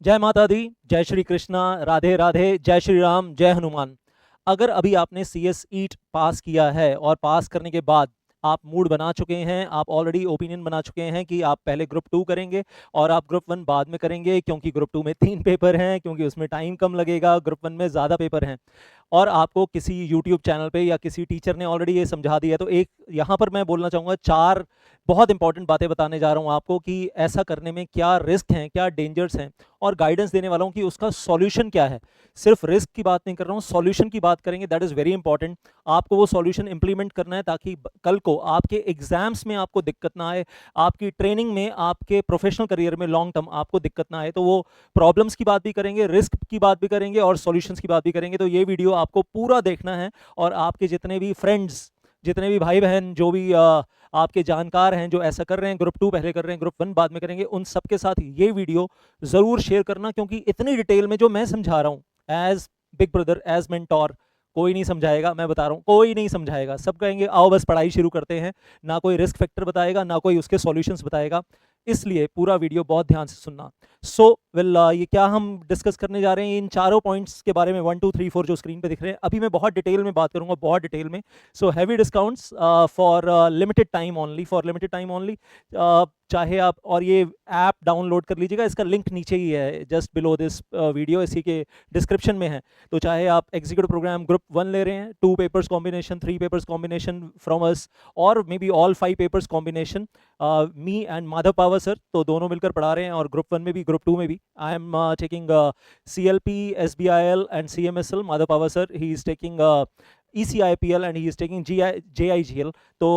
जय माता दी, जय श्री कृष्णा, राधे राधे, जय श्री राम, जय हनुमान। अगर अभी आपने सी एस ईट पास किया है और पास करने के बाद आप मूड बना चुके हैं, आप ऑलरेडी ओपिनियन बना चुके हैं कि आप पहले ग्रुप टू करेंगे और आप ग्रुप वन बाद में करेंगे, क्योंकि ग्रुप टू में 3 पेपर हैं, क्योंकि उसमें टाइम कम लगेगा, ग्रुप वन में ज़्यादा पेपर हैं, और आपको किसी यूट्यूब चैनल पे या किसी टीचर ने ऑलरेडी ये समझा दिया, तो एक यहाँ पर मैं बोलना चाहूँगा, 4 बहुत इंपॉर्टेंट बातें बताने जा रहा हूँ आपको कि ऐसा करने में क्या रिस्क हैं, क्या डेंजर्स हैं, और गाइडेंस देने वाला हूँ कि उसका सॉल्यूशन क्या है। सिर्फ रिस्क की बात नहीं कर रहा हूँ, सॉल्यूशन की बात करेंगे, दैट इज़ वेरी इंपॉर्टेंट। आपको वो सॉल्यूशन इंप्लीमेंट करना है ताकि कल को आपके एग्जाम्स में आपको दिक्कत ना आए, आपकी ट्रेनिंग में, आपके प्रोफेशनल करियर में लॉन्ग टर्म आपको दिक्कत ना आए। तो वो प्रॉब्लम्स की बात भी करेंगे, रिस्क की बात भी करेंगे और सॉल्यूशंस की बात भी करेंगे। तो ये वीडियो आपको पूरा देखना है, और आपके जितने भी फ्रेंड्स, जितने भी भाई बहन, जो भी आपके जानकार हैं जो ऐसा कर रहे हैं, ग्रुप टू पहले कर रहे हैं, ग्रुप वन बाद में करेंगे, उन सबके साथ ये वीडियो ज़रूर शेयर करना, क्योंकि इतनी डिटेल में जो मैं समझा रहा हूँ as big brother, as mentor, कोई नहीं समझाएगा। मैं बता रहा हूँ, कोई नहीं समझाएगा। सब कहेंगे आओ बस पढ़ाई शुरू करते हैं, ना कोई रिस्क फैक्टर बताएगा, ना कोई उसके सॉल्यूशंस बताएगा। इसलिए पूरा वीडियो बहुत ध्यान से सुनना। सो ये क्या हम डिस्कस करने जा रहे हैं, इन चारों पॉइंट्स के बारे में, 1 2 3 4 जो स्क्रीन पे दिख रहे हैं। अभी मैं बहुत डिटेल में बात करूंगा, बहुत डिटेल में। So heavy discounts for limited time only, for limited time only. चाहे आप, और ये ऐप डाउनलोड कर लीजिएगा, इसका लिंक नीचे ही है, जस्ट बिलो दिस वीडियो, इसी के डिस्क्रिप्शन में है। तो चाहे आप एग्जीक्यूटिव प्रोग्राम ग्रुप वन ले रहे हैं, 2 papers combination, 3 papers combination from us, और may be all 5 papers combination, me and Madhav Pawar sir, तो दोनों मिलकर पढ़ा रहे हैं, और ग्रुप वन में भी ग्रुप टू में भी I am taking CLP, SBIL and CMSL। Madhav Pawar sir, he is taking ECIPL and he is taking JIGL। तो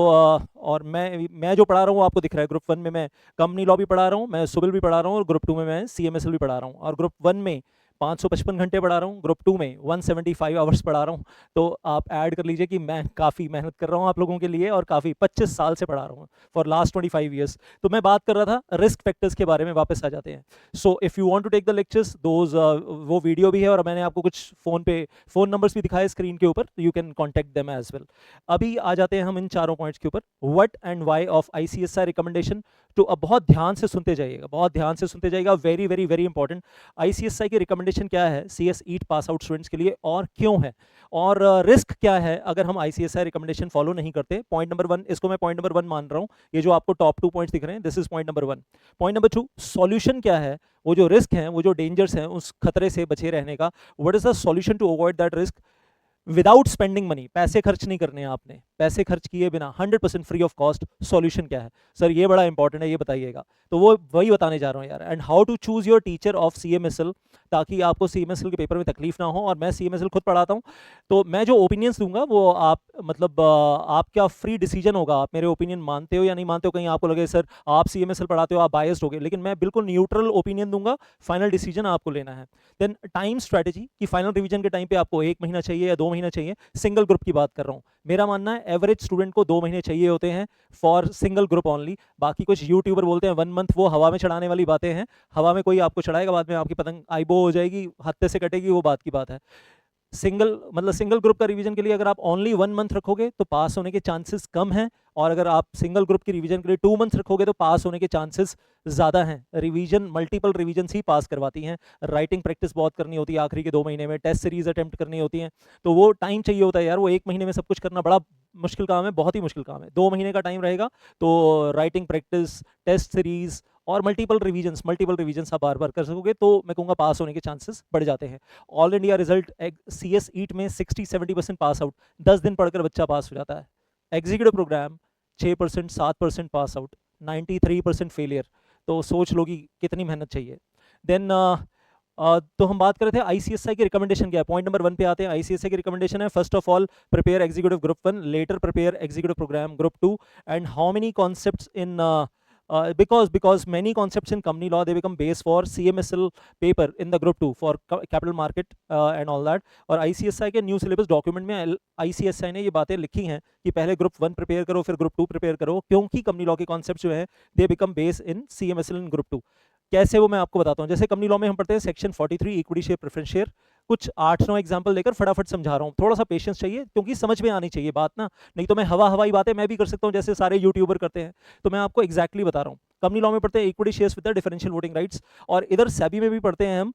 और मैं जो पढ़ा रहा हूँ आपको दिख रहा है, ग्रुप वन में मैं कंपनी लॉ भी पढ़ा रहा हूँ, मैं सिविल भी पढ़ा रहा हूँ, और ग्रुप टू में मैं CMSL भी पढ़ा रहा हूँ, और ग्रुप वन में 555 घंटे पढ़ा रहा हूँ, ग्रुप टू में 175 आवर्स पढ़ा रहा हूँ। तो आप ऐड कर लीजिए कि मैं काफ़ी मेहनत कर रहा हूँ आप लोगों के लिए, और काफ़ी 25 साल से पढ़ा रहा हूँ, फॉर लास्ट 25 ईयर्स। तो मैं बात कर रहा था रिस्क फैक्टर्स के बारे में, वापस आ जाते हैं। So if you want to take the lectures, those वो वीडियो भी है, और मैंने आपको कुछ फ़ोन नंबर्स भी दिखाए स्क्रीन के ऊपर, you can contact them as well. अभी आ जाते हैं हम इन चारों पॉइंट्स के ऊपर। What and why of ICSI recommendation. तो अब बहुत ध्यान से सुनते जाइएगा, बहुत ध्यान से सुनते जाइएगा, very very very important. ICSI की रिकमेंडेशन क्या है CS ईट पास आउट स्टूडेंट्स के लिए, और क्यों है, और रिस्क क्या है अगर हम ICSI रिकमेंडेशन फॉलो नहीं करते। पॉइंट नंबर 1, इसको मैं पॉइंट नंबर 1 मान रहा हूँ, ये जो आपको टॉप 2 पॉइंट्स दिख रहे हैं, this is point number 1। Point number 2, solution क्या है, वो जो रिस्क हैं, वो जो डेंजर्स हैं, उस खतरे से बचे रहने का, what is the solution to avoid that risk without spending money. पैसे खर्च नहीं करने हैं आपने, पैसे खर्च किए बिना 100% फ्री ऑफ कॉस्ट। सॉल्यूशन क्या है सर, ये बड़ा इंपॉर्टेंट है, ये बताइएगा। तो वो वही बताने जा रहा हूँ यार। And how to choose your teacher of CMSL, ताकि आपको CMSL के पेपर में तकलीफ ना हो। और मैं CMSL खुद पढ़ाता हूँ, तो मैं जो ओपिनियंस दूंगा वो आप, मतलब आपका फ्री डिसीजन होगा, आप मेरे ओपिनियन मानते हो या नहीं मानते हो। कहीं आपको लगे सर आप CMSL पढ़ाते हो, आप बायस्ड हो गए, लेकिन मैं बिल्कुल न्यूट्रल ओपिनियन दूंगा, फाइनल डिसीजन आपको लेना है। देन टाइम स्ट्रेटेजी, कि फाइनल रिवीजन के टाइम पे आपको 1 महीना चाहिए या 2 महीना चाहिए। सिंगल ग्रुप की बात कर रहा हूँ, मेरा मानना है एवरेज स्टूडेंट को 2 महीने चाहिए होते हैं फॉर सिंगल ग्रुप ओनली। बाकी कुछ यूट्यूबर बोलते हैं 1 मंथ, वो हवा में चढ़ाने वाली बातें हैं। हवा में कोई आपको चढ़ाएगा, बाद में आपकी पतंग आईबो हो जाएगी, हत्थे से कटेगी, वो बात की बात है। सिंगल ग्रुप का रिवीजन के लिए अगर आप ओनली 1 मंथ रखोगे तो पास होने के चांसेस कम हैं, और अगर आप सिंगल ग्रुप की रिवीजन के लिए 2 मंथ रखोगे तो पास होने के चांसेस ज़्यादा हैं। रिवीजन, मल्टीपल रिवीजन ही पास करवाती हैं। राइटिंग प्रैक्टिस बहुत करनी होती है आखिरी के 2 महीने में, टेस्ट सीरीज अटेम्प्ट करनी होती हैं, तो वो टाइम चाहिए होता है यार। वो 1 महीने में सब कुछ करना बड़ा मुश्किल काम है, बहुत ही मुश्किल काम है। 2 महीने का टाइम रहेगा तो राइटिंग प्रैक्टिस, टेस्ट सीरीज और मल्टीपल रिवीजन्स आप बार बार कर सकोगे, तो मैं कहूँगा पास होने के चांसेस बढ़ जाते हैं। ऑल इंडिया रिजल्ट CS ईट में 60-70% पास आउट, 10 दिन पढ़कर बच्चा पास हो जाता है। Executive programme 6%, 7% pass out, 93% failure. तो सोच लो कि कितनी मेहनत चाहिए। देन तो हम बात कर रहे थे ICSI की रिकमेंडेशन क्या है। पॉइंट नंबर 1 पे आते हैं। ICSI की रिकमेंडेशन है, first of all prepare executive group 1, later prepare executive programme group 2, and how many concepts in because many concepts in company law they become base for CMSL paper in the group 2 for capital market and all that। और ICSI के new syllabus document में ICSI ने ये बातें लिखी हैं कि पहले ग्रुप 1 प्रिपेयर करो, फिर ग्रुप 2 प्रिपेयर करो, क्योंकि कंपनी लॉ के कॉन्सेप्ट जो है they become base in CMSL in group 2। कैसे, वो मैं आपको बताता हूँ। जैसे कंपनी लॉ में हम पढ़ते हैं section 43 equity share preference share, कुछ 8-9 एग्जांपल देकर फटाफट समझा रहा हूँ, थोड़ा सा पेशेंस चाहिए क्योंकि समझ में आनी चाहिए बात ना, नहीं तो मैं हवाई बातें मैं भी कर सकता हूँ जैसे सारे यूट्यूबर करते हैं। तो मैं आपको एग्जैक्टली बता रहा हूँ। कंपनी लॉ में पढ़ते हैं equity shares with the differential voting rights, और इधर सेबी में भी पढ़ते हैं हम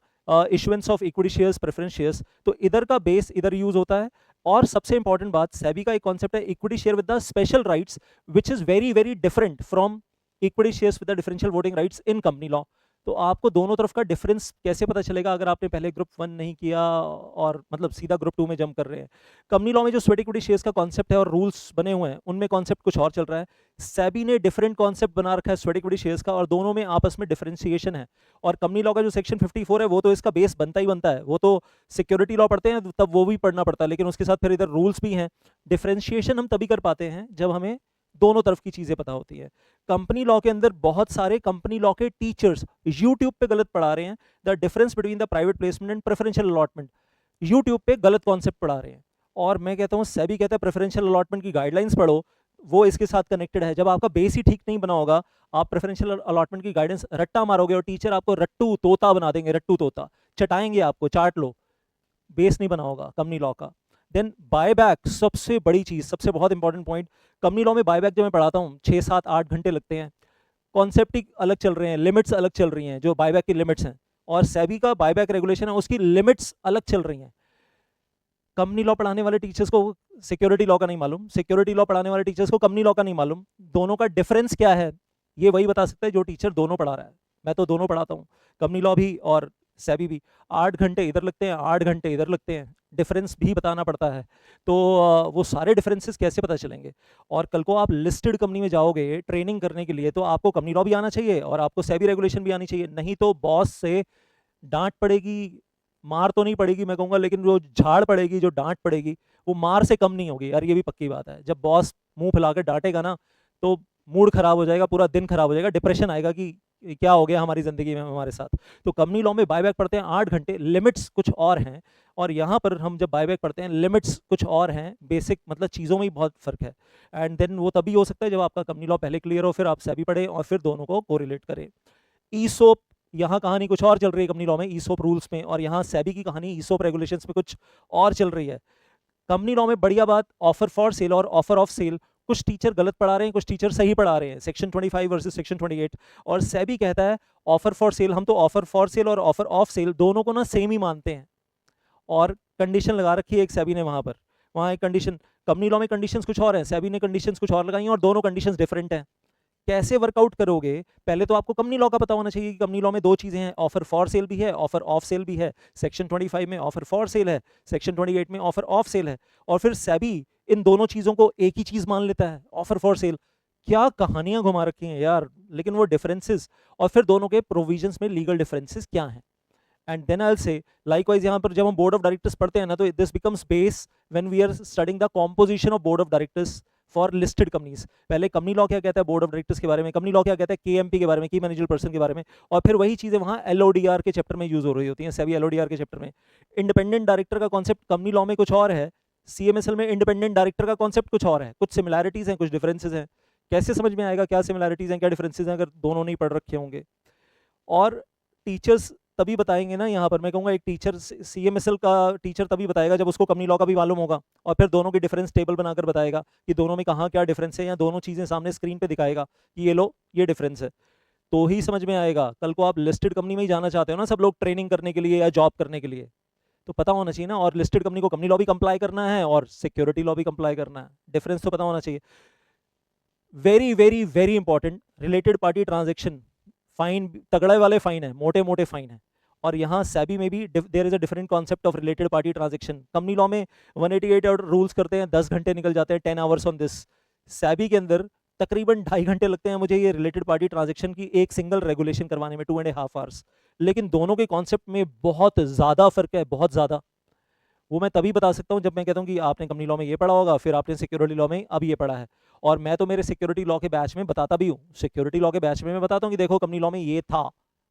issuance of equity shares, preference shares. तो इधर का बेस इधर यूज होता है। और सबसे इंपॉर्टेंट बात, सेबी का एक कॉन्सेप्ट है equity share with the special rights, which is very very different from equity shares with the differential voting rights in company law. तो आपको दोनों तरफ का डिफरेंस कैसे पता चलेगा अगर आपने पहले ग्रुप 1 नहीं किया और मतलब सीधा ग्रुप 2 में जंप कर रहे हैं। कंपनी लॉ में जो स्वेट इक्विटी शेयर्स का कॉन्सेप्ट है और रूल्स बने हुए हैं उनमें कॉन्सेप्ट कुछ और चल रहा है। सेबी ने डिफरेंट कॉन्सेप्ट बना रखा है स्वेट इक्विटी शेयर्स का, और दोनों में आपस में डिफरेंशिएशन है। और कंपनी लॉ का जो सेक्शन 54 है वो तो इसका बेस बनता ही बनता है, वो तो सिक्योरिटी लॉ पढ़ते हैं तब वो भी पढ़ना पड़ता है, लेकिन उसके साथ फिर इधर रूल्स भी हैं। डिफरेंशिएशन हम तभी कर पाते हैं जब हमें दोनों तरफ की चीजें पता होती है। कंपनी लॉ के अंदर बहुत सारे कंपनी लॉ के टीचर्स यूट्यूब पे गलत पढ़ा रहे हैं, the difference between the private placement and preferential allotment, YouTube पे गलत कॉन्सेप्ट पढ़ा रहे हैं। और मैं कहता हूँ सेबी कहता है प्रेफरेंशियल अलॉटमेंट की गाइडलाइंस पढ़ो, वो इसके साथ कनेक्टेड है। जब आपका बेस ही ठीक नहीं बना होगा, आप प्रेफरेंशियल अलॉटमेंट की गाइडेंस रट्टा मारोगे और टीचर आपको रट्टू तोता बना देंगे, रट्टू तोता चटाएंगे आपको, चाट लो, बेस नहीं बना होगा कंपनी लॉ का। देन बायबैक, सबसे बड़ी चीज, सबसे बहुत इंपॉर्टेंट पॉइंट, कंपनी लॉ में बायबैक जो मैं पढ़ाता हूँ 6-7-8 घंटे लगते हैं, कॉन्सेप्ट ही अलग चल रहे हैं, लिमिट्स अलग चल रही हैं जो बायबैक की लिमिट्स हैं, और सेबी का बायबैक रेगुलेशन है उसकी लिमिट्स अलग चल रही हैं। कंपनी लॉ पढ़ाने वाले टीचर्स को सिक्योरिटी लॉ का नहीं मालूम, सिक्योरिटी लॉ पढ़ाने वाले टीचर्स को कंपनी लॉ का नहीं मालूम। दोनों का डिफरेंस क्या है ये वही बता सकता है जो टीचर दोनों पढ़ा रहा है। मैं तो दोनों पढ़ाता हूँ, कंपनी लॉ भी और सेबी भी। 8 घंटे इधर लगते हैं, 8 घंटे इधर लगते हैं, डिफरेंस भी बताना पड़ता है। तो वो सारे डिफरेंसेस कैसे पता चलेंगे। और कल को आप लिस्टेड कंपनी में जाओगे ट्रेनिंग करने के लिए, तो आपको कंपनी लॉ भी आना चाहिए और आपको सेबी रेगुलेशन भी आनी चाहिए, नहीं तो बॉस से डांट पड़ेगी, मार तो नहीं पड़ेगी मैं कहूँगा, लेकिन जो झाड़ पड़ेगी, जो डांट पड़ेगी, वो मार से कम नहीं होगी यार, ये भी पक्की बात है। जब बॉस मुंह फैलाकर डांटेगा ना तो मूड खराब हो जाएगा, पूरा दिन खराब हो जाएगा, डिप्रेशन आएगा कि क्या हो गया हमारी ज़िंदगी में हमारे साथ। तो कंपनी लॉ में बायबैक पढ़ते हैं 8 घंटे, लिमिट्स कुछ और हैं, और यहाँ पर हम जब बायबैक पढ़ते हैं लिमिट्स कुछ और हैं, बेसिक मतलब चीज़ों में ही बहुत फ़र्क है। एंड देन वो तभी हो सकता है जब आपका कंपनी लॉ पहले क्लियर हो, फिर आप सेबी पढ़ें और फिर दोनों को कोरिलेट करें। ईसोप, यहाँ कहानी कुछ और चल रही है कंपनी लॉ में ईसोप रूल्स में, और यहाँ सेबी की कहानी ईसोप रेगुलेशंस में कुछ और चल रही है। कंपनी लॉ में बढ़िया बात, ऑफर फॉर सेल और ऑफर ऑफ सेल, कुछ टीचर गलत पढ़ा रहे हैं, कुछ टीचर सही पढ़ा रहे हैं, सेक्शन 25 वर्सेस सेक्शन 28। और सेबी कहता है ऑफर फॉर सेल, हम तो ऑफर फॉर सेल और ऑफर ऑफ सेल दोनों को ना सेम ही मानते हैं, और कंडीशन लगा रखी है एक सेबी ने वहाँ एक कंडीशन। कंपनी लॉ में कंडीशंस कुछ और हैं, सेबी ने कंडीशंस कुछ और लगाई हैं, और दोनों कंडीशंस डिफरेंट हैं। कैसे वर्कआउट करोगे, पहले तो आपको कंपनी लॉ का पता होना चाहिए कि कंपनी लॉ में दो चीजें हैं, ऑफर फॉर सेल भी है, ऑफर ऑफ सेल भी है। सेक्शन 25 में ऑफर फॉर सेल है, सेक्शन 28 में ऑफर ऑफ सेल है, और फिर सेबी इन दोनों चीजों को एक ही चीज मान लेता है, ऑफर फॉर सेल। क्या कहानियां घुमा रखी हैं यार, लेकिन वो डिफरेंसेस और फिर दोनों के प्रोविजंस में लीगल डिफरेंसेस क्या हैं। And then I will say likewise, यहाँ पर जब हम बोर्ड ऑफ डायरेक्टर्स पढ़ते हैं ना, तो this becomes base when we are studying the composition of board of directors for listed companies. पहले कंपनी लॉ क्या कहता है बोर्ड ऑफ डायरेक्टर्स के बारे में, कंपनी लॉ क्या कहता है केएमपी के बारे में, की मैनेजर पर्सन के बारे में, और फिर वही चीजें वहाँ एलओडीआर के चैप्टर में यूज हो रही होती हैं, सेबी एलओडीआर के चैप्टर में। इंडिपेंडेंट डायरेक्टर का कॉन्सेप्ट कंपनी लॉ में कुछ और है, सीएमएसएल में इंडिपेंडेंट डायरेक्टर का कॉन्सेप्ट कुछ और है, कुछ सिमिलैरिटीज हैं कुछ डिफरेंसेज हैं। कैसे समझ में आएगा क्या सिमिलैरिटीज हैं क्या डिफरेंसेज हैं अगर दोनों नहीं पढ़ रखे होंगे। और टीचर्स तभी बताएंगे ना, यहाँ पर मैं कहूँगा एक टीचर सीएमएसएल का टीचर तभी बताएगा जब उसको कंपनी लॉ का भी मालूम होगा, और फिर दोनों की डिफरेंस टेबल बनाकर बताएगा कि दोनों में कहाँ क्या डिफरेंस है, या दोनों चीज़ें सामने स्क्रीन पे दिखाएगा कि ये लो ये डिफरेंस है, तो ही समझ में आएगा। कल को आप लिस्टेड कंपनी में ही जाना चाहते हो ना सब लोग ट्रेनिंग करने के लिए या जॉब करने के लिए, तो पता होना चाहिए ना, और लिस्टेड कंपनी को कंपनी लॉ भी कंप्लाई करना है और सिक्योरिटी लॉ भी कंप्लाई करना है, डिफरेंस तो पता होना चाहिए। Very very very important, related party transaction fine, तगड़े वाले फाइन है, मोटे मोटे फाइन है, और यहाँ सेबी में भी there is a different concept of related party transaction. Company law में 188 और रूल्स करते हैं, 10 घंटे निकल जाते हैं, 10 आवर्स ऑन दिस। सेबी के अंदर तकरीबन 2.5 घंटे लगते हैं मुझे ये रिलेटेड पार्टी ट्रांजैक्शन की एक सिंगल रेगुलेशन करवाने में, 2.5 आवर्स। लेकिन दोनों के कॉन्सेप्ट में बहुत ज़्यादा फर्क है, बहुत ज़्यादा। वो मैं तभी बता सकता हूँ जब मैं कहता हूँ कि आपने कंपनी लॉ में ये पढ़ा होगा, फिर आपने सिक्योरिटी लॉ में अब ये पढ़ा है, और मैं तो मेरे सिक्योरिटी लॉ के बैच में बताता भी हूँ, सिक्योरिटी लॉ के बैच में मैं बताता हूँ कि देखो कंपनी लॉ में ये था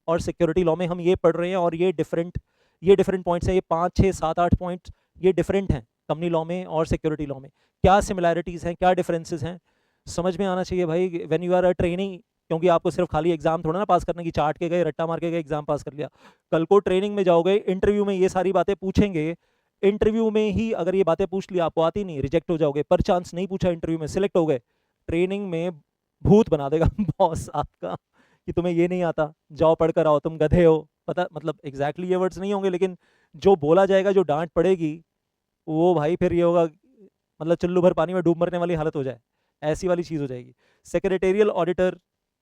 और सिक्योरिटी लॉ में हम ये पढ़ रहे हैं, और ये डिफरेंट पॉइंट्स हैं, ये 5 6 7 8 पॉइंट्स ये डिफरेंट हैं कंपनी लॉ में और सिक्योरिटी लॉ में, क्या सिमिलैरिटीज़ हैं क्या डिफरेंसेस हैं, समझ में आना चाहिए भाई। When you are a training क्योंकि आपको सिर्फ खाली एग्जाम थोड़ा ना पास करने की, चाट के गए, रट्टा मार के गए, एग्जाम पास कर लिया। कल को ट्रेनिंग में जाओगे, इंटरव्यू में ये सारी बातें पूछेंगे, इंटरव्यू में ही अगर ये बातें पूछ ली, आपको आती नहीं, रिजेक्ट हो जाओगे। पर चांस नहीं पूछा, इंटरव्यू में सिलेक्ट हो गए, ट्रेनिंग में भूत बना देगा बॉस आपका कि तुम्हें ये नहीं आता, जाओ पढ़ कर आओ, तुम गधे हो। पता मतलब एग्जैक्टली ये वर्ड्स नहीं होंगे, लेकिन जो बोला जाएगा, जो डांट पड़ेगी, वो भाई फिर ये होगा मतलब चुल्लू भर पानी में डूब मरने वाली हालत हो जाए, ऐसी वाली चीज़ हो जाएगी। सेक्रेटेरियल ऑडिटर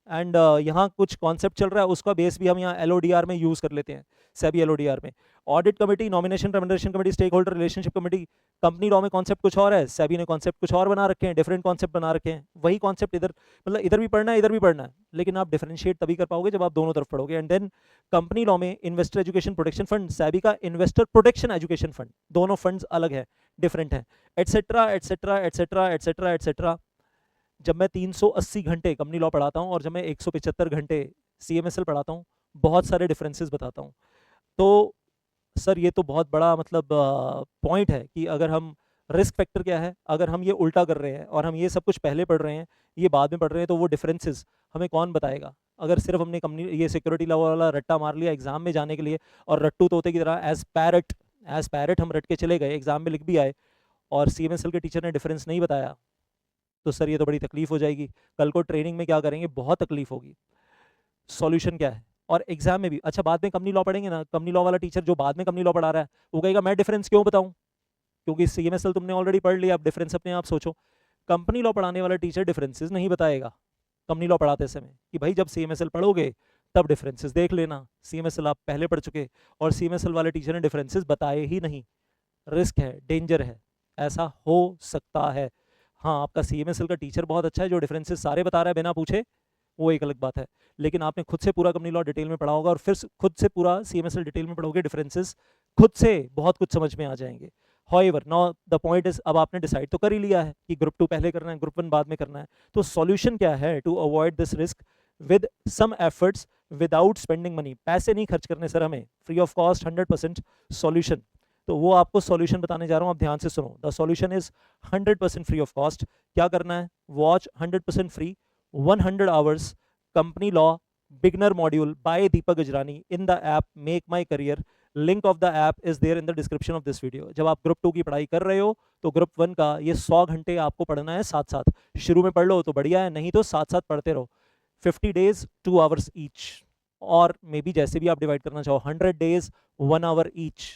एंड यहाँ कुछ कॉन्सेप्ट चल रहा है, उसका बेस भी हम यहाँ LODR में यूज़ कर लेते हैं, सेबी LODR में। Audit committee, nomination remuneration committee, stakeholder relationship committee. Company law में कॉन्सेप्ट कुछ और है, सेबी ने कॉन्सेप्ट कुछ और बना रखे हैं, डिफरेंट कॉन्सेप्ट बना रखे हैं। वही कॉन्सेप्ट इधर मतलब इधर भी पढ़ना है, इधर भी पढ़ना है, लेकिन आप डिफरेंशिएट तभी कर पाओगे जब आप दोनों तरफ पढ़ोगे। एंड देन कंपनी लॉ में investor education protection fund, SEBI का इन्वेस्टर प्रोटेक्शन एजुकेशन फंड, दोनों फंड्स अलग है, डिफरेंट है, etcetera etcetera etcetera etcetera etcetera. जब मैं 380 घंटे कंपनी लॉ पढ़ाता हूँ और जब मैं 175 घंटे CMSL पढ़ाता हूँ, बहुत सारे डिफरेंसेस बताता हूँ। तो सर ये तो बहुत बड़ा मतलब पॉइंट है कि अगर हम रिस्क फैक्टर क्या है, अगर हम ये उल्टा कर रहे हैं और हम ये सब कुछ पहले पढ़ रहे हैं, ये बाद में पढ़ रहे हैं, तो वो डिफरेंसेस हमें कौन बताएगा? अगर सिर्फ हमने कंपनी ये सिक्योरिटी लॉ वाला रट्टा मार लिया एग्जाम में जाने के लिए, और रट्टू तोते की तरह एज पैरट हम रट के चले गए, एग्जाम में लिख भी आए, और CMSL के टीचर ने डिफरेंस नहीं बताया, तो सर ये तो बड़ी तकलीफ हो जाएगी। कल को ट्रेनिंग में क्या करेंगे, बहुत तकलीफ होगी। सॉल्यूशन क्या है? और एग्जाम में भी, अच्छा बाद में कंपनी लॉ पढ़ेंगे ना, कंपनी लॉ वाला टीचर जो बाद में कंपनी लॉ पढ़ा रहा है, वो कहेगा मैं डिफरेंस क्यों बताऊं, क्योंकि CMSL तुमने ऑलरेडी पढ़ लिया, अब डिफरेंस अपने आप सोचो। कंपनी लॉ पढ़ाने वाला टीचर डिफरेंसेस नहीं बताएगा कंपनी लॉ पढ़ाते समय, कि भाई जब CMSL पढ़ोगे तब डिफरेंसेस देख लेना। CMSL आप पहले पढ़ चुके, और CMSL वाले टीचर ने डिफरेंसेस बताए ही नहीं। रिस्क है, डेंजर है, ऐसा हो सकता है। हाँ, आपका CMSL का टीचर बहुत अच्छा है जो डिफरेंसेस सारे बता रहा है बिना पूछे, वो एक अलग बात है, लेकिन आपने खुद से पूरा कंपनी लॉ डिटेल में पढ़ा होगा और फिर खुद से पूरा CMSL डिटेल में पढ़ोगे, डिफरेंसेस खुद से बहुत कुछ समझ में आ जाएंगे। However, now the point is, अब आपने डिसाइड तो कर ही लिया है कि ग्रुप 2 पहले करना है, ग्रुप 1 बाद में करना है, तो सॉल्यूशन क्या है to avoid this risk with some efforts without spending money? पैसे नहीं खर्च करने सर हमें, फ्री ऑफ कॉस्ट 100% सॉल्यूशन। तो वो आपको सॉल्यूशन बताने जा रहा हूँ, आप ध्यान से सुनो। The solution is 100% free of cost. क्या करना है? Watch 100% free 100 hours company law beginner module by Deepak Gujrani in the app make my career. Link of the app is there in the description of this video. जब आप group 2 की पढ़ाई कर रहे हो तो ग्रुप 1 का ये 100 घंटे आपको पढ़ना है साथ साथ। शुरू में पढ़ लो तो बढ़िया है, नहीं तो साथ साथ पढ़ते रहो। 50 days 2 hours ईच, और मे बी जैसे भी आप डिवाइड करना चाहो, 100 days 1 hour ईच।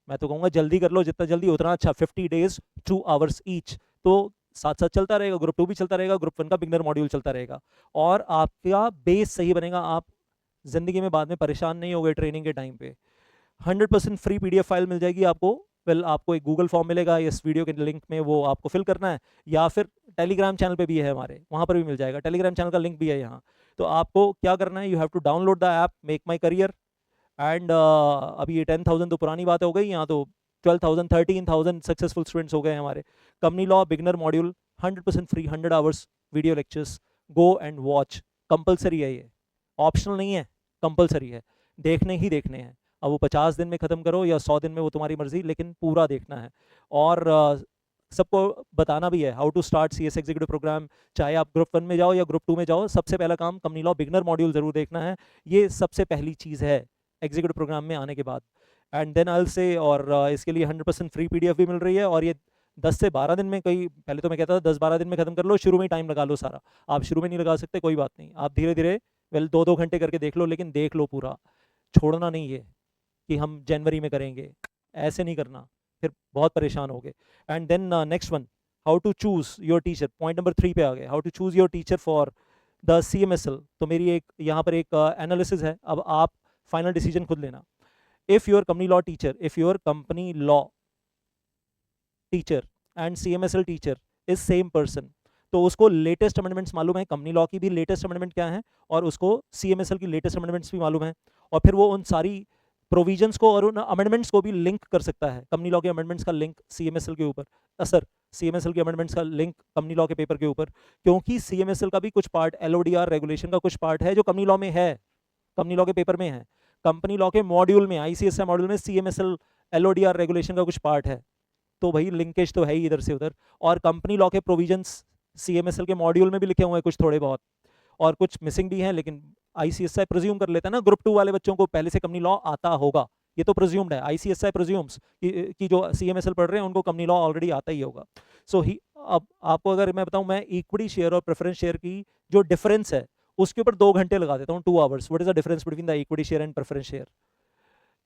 मैं तो कहूँगा जल्दी कर लो, जितना जल्दी उतना अच्छा। 50 days 2 hours ईच, तो साथ साथ चलता रहेगा, ग्रुप 2 भी चलता रहेगा, ग्रुप 1 का बिगनर मॉड्यूल चलता रहेगा, और आपका बेस सही बनेगा। आप जिंदगी में बाद में परेशान नहीं होगे ट्रेनिंग के टाइम पे। 100% फ्री PDF फाइल मिल जाएगी आपको। आपको एक गूगल फॉर्म मिलेगा इस वीडियो के लिंक में, वो आपको फिल करना है, या फिर टेलीग्राम चैनल पे भी है हमारे, वहाँ पर भी मिल जाएगा। टेलीग्राम चैनल का लिंक भी है यहाँ। तो आपको क्या करना है, you have to download the app make my career and अभी ये 10,000 तो पुरानी बात हो गई, यहाँ तो 12,000 13,000 सक्सेसफुल स्टूडेंट्स हो गए हमारे। Company law beginner module 100% free, 100 hours video lectures, go and watch. Compulsory है, ये ऑप्शनल नहीं है, कंपलसरी है, देखने ही देखने हैं। अब वो 50 दिन में ख़त्म करो या 100 दिन में, वो तुम्हारी मर्जी, लेकिन पूरा देखना है। और सबको बताना भी है how to start CS executive program. चाहे आप ग्रुप 1 में जाओ या ग्रुप 2 में जाओ, सबसे पहला काम कंपनी लॉ बिगनर मॉड्यूल जरूर देखना है। ये सबसे पहली चीज़ है एग्जीक्यूटिव प्रोग्राम में आने के बाद। एंड देन आई से, और इसके लिए 100% फ्री PDF भी मिल रही है, और ये 10 से 12 दिन में, कई पहले तो मैं कहता था 10-12 दिन में ख़त्म कर लो, शुरू में ही टाइम लगा लो सारा। आप शुरू में नहीं लगा सकते, कोई बात नहीं, आप धीरे धीरे 2-2 घंटे करके देख लो, लेकिन देख लो पूरा, छोड़ना नहीं है कि हम जनवरी में करेंगे, ऐसे नहीं करना, फिर बहुत परेशान होगे। And then next one, how to choose your teacher. Point number 3 पे आ गए, how to choose your teacher for the CMSL। तो मेरी एक यहाँ पर एक एनालिसिस है, अब आप फाइनल डिसीजन खुद लेना। If your company law teacher, if your company law teacher and CMSL teacher is same person, तो उसको लेटेस्ट अमेंडमेंट्स मालूम है, कंपनी लॉ की भी लेटेस्ट अमेंडमेंट क्या है, और उसको CMSL की लेटेस्ट अमेंडमेंट्स भी मालूम है, और फिर वो उन सारी प्रोविजंस को और उन अमेंडमेंट्स को भी लिंक कर सकता है। कंपनी लॉ के अमेंडमेंट्स का लिंक CMSL के ऊपर, सर CMSL के अमेंडमेंट्स का लिंक कंपनी लॉ के पेपर के ऊपर, क्योंकि CMSL का भी कुछ पार्ट, LODR रेगुलेशन का कुछ पार्ट है जो कंपनी लॉ में है, कंपनी लॉ के पेपर में है। कंपनी लॉ के मॉड्यूल में, ICSI मॉड्यूल में CMSL LODR रेगुलेशन का कुछ पार्ट है, तो भाई लिंकेज तो है ही इधर से उधर। और कंपनी लॉ के प्रोविजंस CMSL के मॉड्यूल में भी लिखे हुए हैं कुछ थोड़े बहुत, और कुछ मिसिंग भी हैं, लेकिन ICSI प्रिज्यूम कर लेता है ना ग्रुप 2 वाले बच्चों को पहले से कंपनी लॉ आता होगा, ये तो प्रिज्यूम्ड है। ICSI प्रिज्यूम्स कि जो CMSL पढ़ रहे हैं उनको कंपनी लॉ ऑलरेडी आता ही होगा। सो ही अब आपको अगर मैं बताऊं, मैं इक्विटी शेयर और प्रेफरेंस शेयर की जो डिफरेंस है उसके ऊपर 2 घंटे लगा देता हूँ, 2 hours. What is the difference between the equity share and preference share?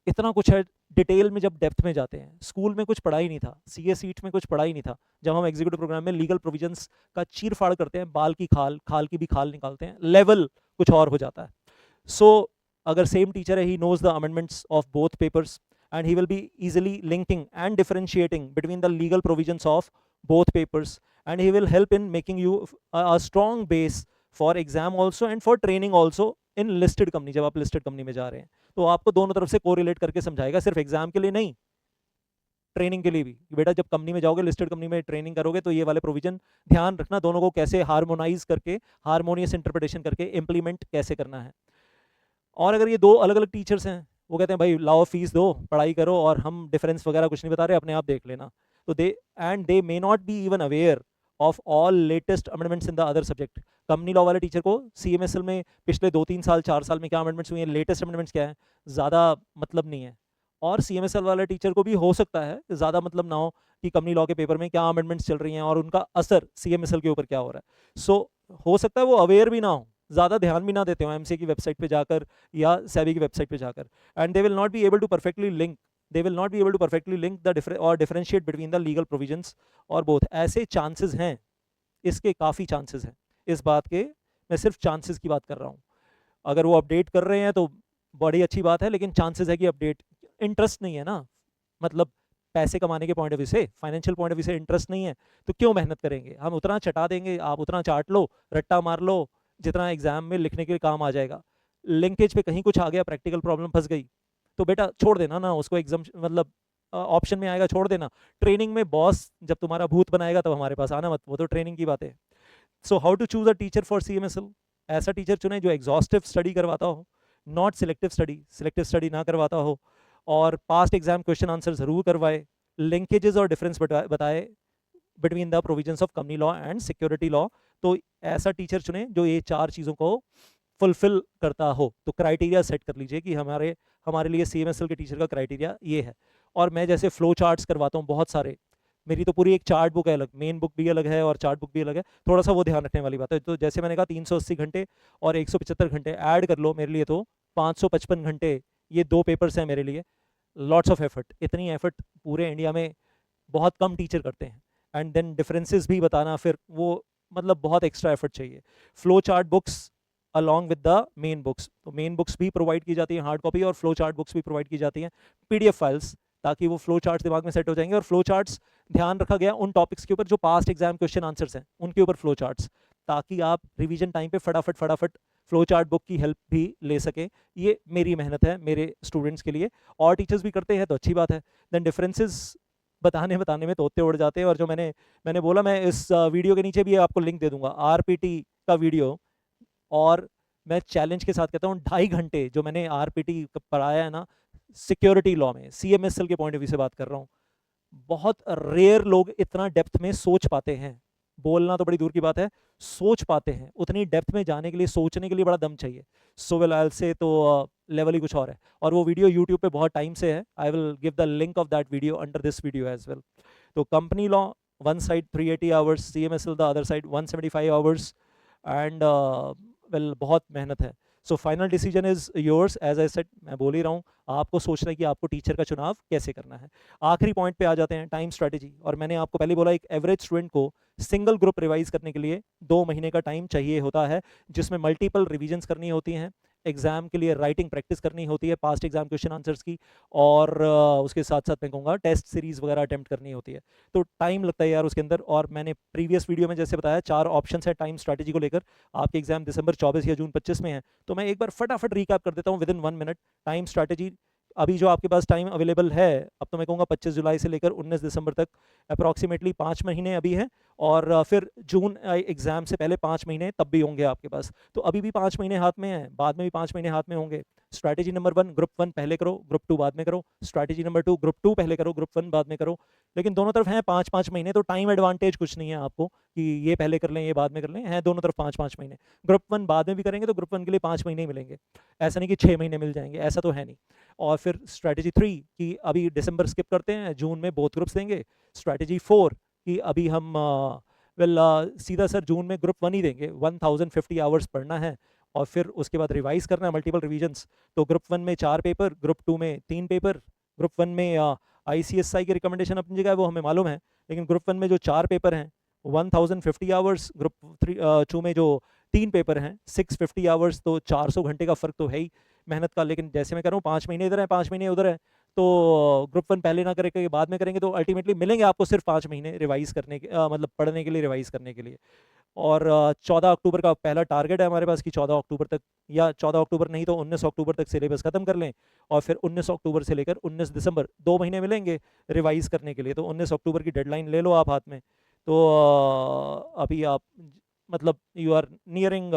इतना कुछ है डिटेल में जब डेप्थ में जाते हैं। स्कूल में कुछ पढ़ा ही नहीं था, CA सीट में कुछ पढ़ा ही नहीं था। जब हम एग्जीक्यूटिव प्रोग्राम में लीगल प्रोविजंस का चीर फाड़ करते हैं, बाल की खाल, खाल की भी खाल निकालते हैं, लेवल कुछ और हो जाता है। सो अगर सेम टीचर है, he knows the amendments of both papers and he will be easily linking and differentiating between the legal provisions of both papers, and he will help in making you a strong base for exam also and for training also in listed company। जब आप listed company में जा रहे हैं तो आपको दोनों तरफ से कोरिलेट करके समझाएगा, सिर्फ एग्जाम के लिए नहीं, ट्रेनिंग के लिए भी। बेटा जब कंपनी में जाओगे, लिस्टेड कंपनी में ट्रेनिंग करोगे, तो ये वाले प्रोविजन ध्यान रखना, दोनों को कैसे हार्मोनाइज करके, हार्मोनियस इंटरप्रिटेशन करके इम्प्लीमेंट कैसे करना है। और अगर ये दो अलग अलग टीचर्स हैं, वो कहते हैं भाई लाओ फीस दो, पढ़ाई करो, और हम डिफरेंस वगैरह कुछ नहीं बता रहे, अपने आप देख लेना, तो they may not be even aware of all latest amendments in the other subject. Company law वाले टीचर को CMSL में पिछले 2-3 साल 4 साल में क्या अमेंडमेंट्स हुई हैं, लेटेस्ट अमेंडमेंट्स क्या है, ज़्यादा मतलब नहीं है। और CMSL वाले टीचर को भी हो सकता है ज़्यादा मतलब ना हो कि कंपनी लॉ के पेपर में क्या अमेंडमेंट्स चल रही हैं और उनका असर CMSL के ऊपर क्या हो रहा है। सो हो सकता है वो अवेयर भी ना हो, ज़्यादा ध्यान भी ना देते हो MCA की वेबसाइट पे जाकर या SEBI की वेबसाइट पे जाकर, and they will not be able to perfectly link, they will not be able to perfectly link the differentiate between the legal provisions और both। ऐसे chances हैं, इसके काफ़ी चांसेस हैं इस बात के, मैं सिर्फ चांसेस की बात कर रहा हूँ। अगर वो अपडेट कर रहे हैं तो बड़ी अच्छी बात है, लेकिन चांसेस है कि अपडेट, इंटरेस्ट नहीं है ना, मतलब पैसे कमाने के पॉइंट ऑफ व्यू से, फाइनेंशियल पॉइंट ऑफ व्यू से इंटरेस्ट नहीं है, तो क्यों मेहनत करेंगे? हम उतना चटा देंगे, आप उतना चाट लो, रट्टा मार लो, जितना एग्जाम में लिखने के काम आ जाएगा। लिंकेज पे कहीं कुछ आ गया, प्रैक्टिकल प्रॉब्लम फंस गई, तो बेटा छोड़ देना ना उसको, एग्जाम मतलब ऑप्शन में आएगा, छोड़ देना। ट्रेनिंग में बॉस जब तुम्हारा भूत बनाएगा तब हमारे पास आना मत, वो तो ट्रेनिंग की बात है। So how to choose a teacher for CMSL? ऐसा टीचर चुने जो एग्जॉस्टिव स्टडी करवाता हो, not selective study, selective study ना करवाता हो, और पास्ट एग्जाम क्वेश्चन आंसर जरूर करवाए, लिंकेजेस और डिफरेंस बताए between the provisions of company law and security law. तो ऐसा टीचर चुने जो ये 4 चीज़ों को फुलफिल करता हो। तो क्राइटेरिया सेट कर लीजिए कि हमारे लिए CMSL के टीचर का क्राइटेरिया ये है। और मैं जैसे फ्लो चार्ट्स करवाता हूँ बहुत सारे, मेरी तो पूरी एक चार्ट बुक है अलग, मेन बुक भी अलग है और चार्ट बुक भी अलग है, थोड़ा सा वो ध्यान रखने वाली बात है। तो जैसे मैंने कहा 380 घंटे और 175 घंटे ऐड कर लो मेरे लिए, तो 555 घंटे, ये 2 पेपर्स हैं मेरे लिए, लॉट्स ऑफ एफर्ट। इतनी एफर्ट पूरे इंडिया में बहुत कम टीचर करते हैं, एंड देन डिफरेंसेस भी बताना, फिर वो मतलब बहुत एक्स्ट्रा एफर्ट चाहिए। Flow chart books along with the main books, तो मेन बुक्स भी प्रोवाइड की जाती है हार्ड कॉपी, और फ्लो चार्ट बुक्स भी प्रोवाइड की जाती हैं PDF फाइल्स, ताकि वो फ्लो चार्ट्स दिमाग में सेट हो जाएंगे। और फ्लो चार्ट्स ध्यान रखा गया उन टॉपिक्स के ऊपर जो पास्ट एग्जाम क्वेश्चन आंसर्स हैं, उनके ऊपर फ्लो चार्ट्स, ताकि आप रिवीजन टाइम पे फटाफट फ्लो चार्ट बुक की हेल्प भी ले सकें। ये मेरी मेहनत है मेरे स्टूडेंट्स के लिए, और टीचर्स भी करते हैं तो अच्छी बात है। देन डिफरेंसेस बताने में तोते उड़ जाते हैं। और जो मैंने बोला, मैं इस वीडियो के नीचे भी आपको लिंक दे दूंगा RPT का वीडियो, और मैं चैलेंज के साथ कहता हूँ 2.5 घंटे जो मैंने RPT पढ़ाया है ना सिक्योरिटी लॉ में, CMSL के पॉइंट ऑफ व्यू से बात कर रहा हूँ, बहुत रेयर लोग इतना डेप्थ में सोच पाते हैं। बोलना तो बड़ी दूर की बात है, सोच पाते हैं। उतनी डेप्थ में जाने के लिए, सोचने के लिए बड़ा दम चाहिए। सो वेल आई से तो लेवल ही कुछ और है, और वो वीडियो यूट्यूब पे बहुत टाइम से है। I will give the link of that video under this video as well. तो company law one side 380 hours, CMSL the other side 175 hours, and well बहुत मेहनत है। So final decision is yours, as I said, मैं बोल ही रहा हूँ, आपको सोचना है कि आपको टीचर का चुनाव कैसे करना है। आखिरी पॉइंट पे आ जाते हैं, टाइम स्ट्रेटेजी। और मैंने आपको पहले बोला, एक एवरेज स्टूडेंट को सिंगल ग्रुप रिवाइज करने के लिए 2 महीने का टाइम चाहिए होता है, जिसमें मल्टीपल रिविजन्स करनी होती हैं, एग्जाम के लिए राइटिंग प्रैक्टिस करनी होती है पास्ट एग्जाम क्वेश्चन आंसर्स की, और उसके साथ साथ मैं कहूँगा टेस्ट सीरीज वगैरह अटेम्प्ट करनी होती है। तो टाइम लगता है यार उसके अंदर। और मैंने प्रीवियस वीडियो में जैसे बताया 4 ऑप्शन है टाइम स्ट्रैटेजी को लेकर। आपके एग्जाम दिसंबर 24 या जून 25 में है, तो मैं एक बार फटाफट रिकैप कर देता हूँ with in 1 minute. Time strategy, अभी जो आपके पास टाइम अवेलेबल है, अब तो मैं कहूँगा 25 जुलाई से लेकर 19 दिसंबर तक अप्रॉक्सीमेटली 5 महीने अभी हैं, और फिर जून एग्जाम से पहले 5 महीने तब भी होंगे आपके पास। तो अभी भी 5 महीने हाथ में हैं, बाद में भी 5 महीने हाथ में होंगे। स्ट्रैटेजी नंबर 1, ग्रुप 1 पहले करो, ग्रुप 2 बाद में करो। स्ट्रैटेजी नंबर 2, ग्रुप 2 पहले करो, ग्रुप 1 बाद में करो। लेकिन दोनों तरफ हैं 5-5 महीने, तो टाइम एडवांटेज कुछ नहीं है आपको, कि ये पहले कर लें ये बाद में कर लें, हैं दोनों तरफ 5-5 महीने। ग्रुप 1 बाद में भी करेंगे तो ग्रुप 1 के लिए 5 महीने ही मिलेंगे, ऐसा नहीं कि 6 महीने मिल जाएंगे, ऐसा तो है नहीं। और फिर स्ट्रैटेजी 3 कि अभी दिसंबर स्किप करते हैं, जून में बोथ ग्रुप्स देंगे। स्ट्रैटेजी 4 कि अभी हम सीधा सर जून में ग्रुप 1 ही देंगे, 1050 आवर्स पढ़ना है और फिर उसके बाद रिवाइज करना है, मल्टीपल रिवीजन्स। तो ग्रुप 1 में 4 पेपर, ग्रुप 2 में 3 पेपर। ग्रुप 1 में ICSI की रिकमेंडेशन अपनी जगह है, वो हमें मालूम है, लेकिन ग्रुप 1 में जो 4 पेपर हैं 1050 आवर्स, ग्रुप 2 में जो 3 पेपर हैं 650 आवर्स, तो 400 घंटे का फ़र्क तो है ही मेहनत का। लेकिन जैसे मैं कह रहा हूँ 5 महीने इधर है 5 महीने उधर है, तो ग्रुप 1 पहले ना करेंगे बाद में करेंगे तो अल्टीमेटली मिलेंगे आपको सिर्फ 5 महीने रिवाइज करने के, मतलब पढ़ने के लिए, रिवाइज करने के लिए। और 14 अक्टूबर का पहला टारगेट है हमारे पास कि 14 अक्टूबर तक, या 14 अक्टूबर नहीं तो 19 अक्टूबर तक सिलेबस ख़त्म कर लें, और फिर 19 अक्टूबर से लेकर 19 दिसंबर 2 महीने मिलेंगे रिवाइज करने के लिए। तो 19 अक्टूबर की डेडलाइन ले लो आप हाथ में। तो अभी आप मतलब you are nearing,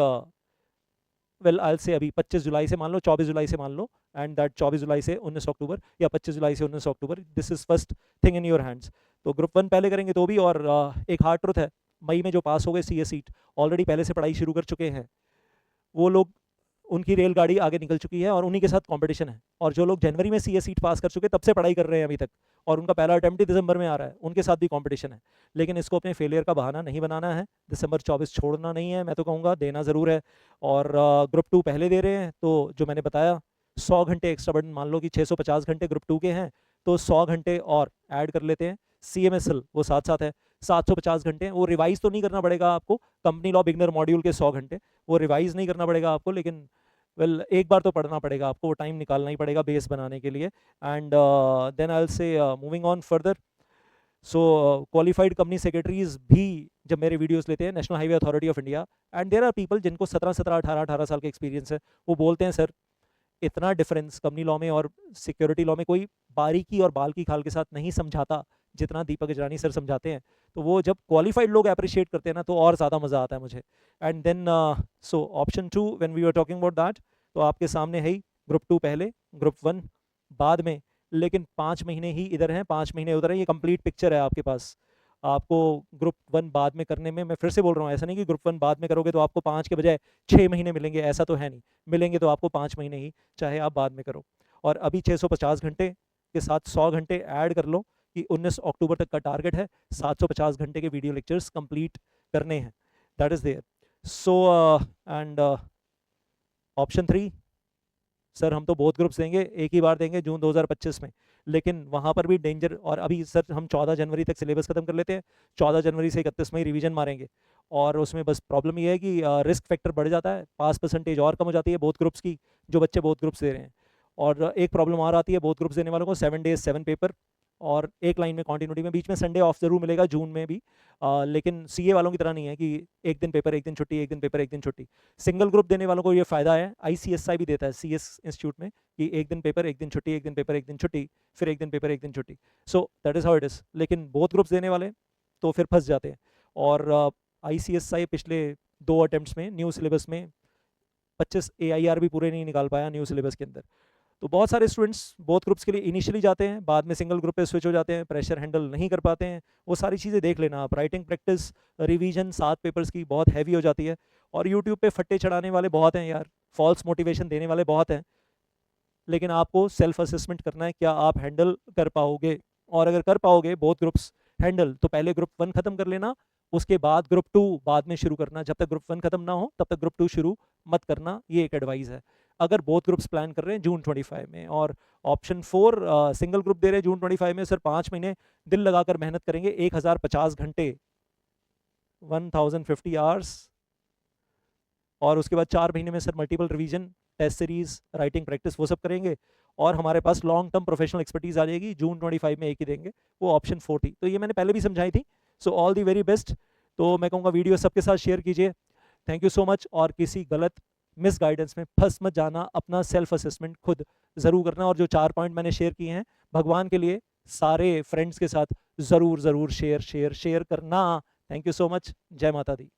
well I say अभी 25 जुलाई से मान लो, 24 जुलाई से मान लो, एंड दैट 24 जुलाई से 19 अक्टूबर या 25 जुलाई से 19 अक्टूबर, this is first thing in your hands. तो ग्रुप 1 पहले करेंगे तो भी, और एक हार्ड ट्रुथ है, मई में जो पास हो गए CS सीट ऑलरेडी पहले से पढ़ाई शुरू कर चुके हैं, वो लोग, उनकी रेलगाड़ी आगे निकल चुकी है और उन्हीं के साथ कंपटीशन है। और जो लोग जनवरी में CS सीट पास कर चुके तब से पढ़ाई कर रहे हैं अभी तक, और उनका पहला अटेम्प्ट ही दिसंबर में आ रहा है, उनके साथ भी कंपटीशन है। लेकिन इसको अपने फेलियर का बहाना नहीं बनाना है, दिसंबर 24 छोड़ना नहीं है, मैं तो कहूँगा देना ज़रूर है। और ग्रुप 2 पहले दे रहे हैं, तो जो मैंने बताया 100 घंटे एक्स्ट्रा बर्डन, मान लो कि 650 घंटे ग्रुप 2 के हैं, तो 100 घंटे और ऐड कर लेते हैं। CMSL वो साथ साथ है, 750 घंटे, वो रिवाइज तो नहीं करना पड़ेगा आपको, कंपनी लॉ बिगनर मॉड्यूल के 100 घंटे वो रिवाइज नहीं करना पड़ेगा आपको, लेकिन वेल एक बार तो पढ़ना पड़ेगा आपको, वो टाइम निकालना ही पड़ेगा बेस बनाने के लिए। And then I will say moving on further, so qualified company secretaries भी जब मेरे वीडियोस लेते हैं, national highway authority of India, and there are people जिनको 17-17 18-18 साल के एक्सपीरियंस है, वो बोलते हैं सर इतना डिफरेंस कंपनी लॉ में और सिक्योरिटी लॉ में कोई बारीकी और बाल की खाल के साथ नहीं समझाता जितना दीपक इजरानी सर समझाते हैं। तो वो जब क्वालिफाइड लोग अप्रिशिएट करते हैं ना, तो और ज़्यादा मज़ा आता है मुझे। And then so option 2 when we are talking about that, तो आपके सामने है ही ग्रुप 2 पहले, ग्रुप 1 बाद में, लेकिन 5 महीने ही इधर हैं 5 महीने उधर हैं, ये कंप्लीट पिक्चर है आपके पास। आपको ग्रुप 1 बाद में करने में, मैं फिर से बोल रहा हूँ, ऐसा नहीं कि ग्रुप 1 बाद में करोगे तो आपको 5 के बजाय 6 महीने मिलेंगे, ऐसा तो है नहीं, मिलेंगे तो आपको 5 महीने ही, चाहे आप बाद में करो। और अभी 650 घंटे के साथ 100 घंटे ऐड कर लो कि 19 अक्टूबर तक का टारगेट है, 750 घंटे के वीडियो लेक्चर्स कंप्लीट करने हैं, that is there. So and option 3, sir हम तो बहुत ग्रुप्स देंगे, एक ही बार देंगे जून 2025 में, लेकिन वहाँ पर भी डेंजर। और अभी सर हम 14 जनवरी तक सिलेबस खत्म कर लेते हैं, 14 जनवरी से 31 मई रिवीजन मारेंगे, और उसमें बस प्रॉब्लम ये है कि रिस्क फैक्टर बढ़ जाता है, पास परसेंटेज और कम हो जाती है बहुत ग्रुप्स की, जो बच्चे बहुत ग्रुप्स दे रहे हैं। और एक प्रॉब्लम और आती है बहुत ग्रुप्स देने वालों को, 7 डेज 7 पेपर, और एक लाइन में कॉन्टिन्यूटी में, बीच में संडे ऑफ जरूर मिलेगा जून में भी, लेकिन CA वालों की तरह नहीं है कि एक दिन पेपर एक दिन छुट्टी, एक दिन पेपर एक दिन छुट्टी। सिंगल ग्रुप देने वालों को ये फ़ायदा है, ICSI भी देता है CS इंस्टीट्यूट में, कि एक दिन पेपर एक दिन छुट्टी, एक दिन पेपर एक दिन छुट्टी, फिर एक दिन पेपर एक दिन छुट्टी। So that is how it is. लेकिन बहुत ग्रुप्स देने वाले तो फिर फंस जाते हैं। और ICSI पिछले 2 अटेम्प्ट्स में न्यू सिलेबस में 25 AIR भी पूरे नहीं निकाल पाया न्यू सिलेबस के अंदर। तो बहुत सारे स्टूडेंट्स बहुत ग्रुप्स के लिए इनिशियली जाते हैं, बाद में सिंगल ग्रुप पे स्विच हो जाते हैं, प्रेशर हैंडल नहीं कर पाते हैं। वो सारी चीज़ें देख लेना आप, राइटिंग प्रैक्टिस, रिवीजन 7 पेपर्स की बहुत हैवी हो जाती है। और यूट्यूब पे फट्टे चढ़ाने वाले बहुत हैं यार, फॉल्स मोटिवेशन देने वाले बहुत हैं, लेकिन आपको सेल्फ असेसमेंट करना है, क्या आप हैंडल कर पाओगे। और अगर कर पाओगे बहुत ग्रुप्स हैंडल, तो पहले ग्रुप 1 खत्म कर लेना, उसके बाद ग्रुप 2 बाद में शुरू करना। जब तक ग्रुप 1 खत्म ना हो तब तक ग्रुप 2 शुरू मत करना, ये एक एडवाइस है अगर बहुत ग्रुप्स प्लान कर रहे हैं जून 25 में। और ऑप्शन 4 सिंगल ग्रुप दे रहे हैं जून 25 में, सर 5 महीने दिल लगाकर मेहनत करेंगे, 1050 घंटे 1050 आवर्स, और उसके बाद 4 महीने में sir multiple revision, test series, writing practice, वो सब करेंगे, और हमारे पास लॉन्ग टर्म प्रोफेशनल एक्सपर्टीज आ जाएगी। जून 25 में एक ही देंगे, वो ऑप्शन 4 थी, तो ये मैंने पहले भी समझाई थी। So all the very best. तो मैं कहूँगा वीडियो सबके साथ शेयर कीजिए, थैंक यू सो मच। और किसी गलत मिस गाइडेंस में फंस मत जाना, अपना सेल्फ असेसमेंट खुद ज़रूर करना। और जो 4 पॉइंट मैंने शेयर किए हैं, भगवान के लिए सारे फ्रेंड्स के साथ ज़रूर ज़रूर शेयर करना। थैंक यू सो मच, जय माता दी।